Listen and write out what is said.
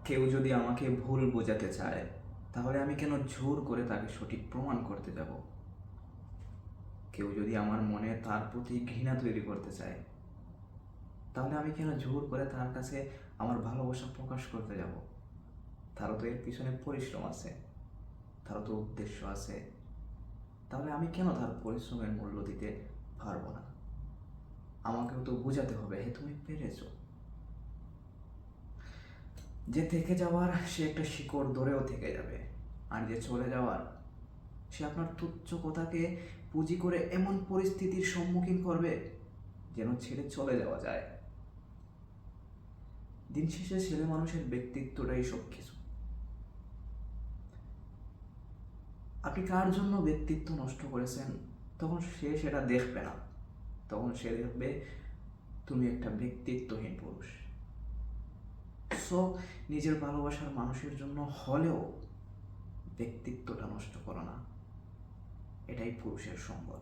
কেউ যদি আমাকে ভুল বোঝাতে চায়, তাহলে আমি কেন জোর করে তাকে সঠিক প্রমাণ করতে যাব? কেউ যদি আমার মনে তার প্রতি ঘৃণা তৈরি করতে চায়, তাহলে আমি কেন জোর করে তার কাছে আমার ভালোবাসা প্রকাশ করতে যাব? তারও তো এর পিছনে পরিশ্রম আছে, তারও তো উদ্দেশ্য আছে। তাহলে আমি কেন তার পরিশ্রমের মূল্য দিতে পারবো না? আমাকেও তো বোঝাতে হবে, হে তুমি পেরেছো। যে থেকে যাওয়ার সে একটা শিকড় ধরেও থেকে যাবে, আর যে চলে যাওয়ার সে আপনার তুচ্ছ কথাকে পুঁজি করে এমন পরিস্থিতির সম্মুখীন করবে যেন ছেড়ে চলে যাওয়া যায়। দিন শেষে ছেলে মানুষের ব্যক্তিত্বটাই সব কিছু। আপনি কার জন্য ব্যক্তিত্ব নষ্ট করেছেন, তখন সে সেটা দেখবে না। তখন সে দেখবে তুমি একটা ব্যক্তিত্বহীন পুরুষ। সো নিজের ভালোবাসার মানুষের জন্য হলেও ব্যক্তিত্বটা নষ্ট করো না। এটাই পুরুষের সম্বল।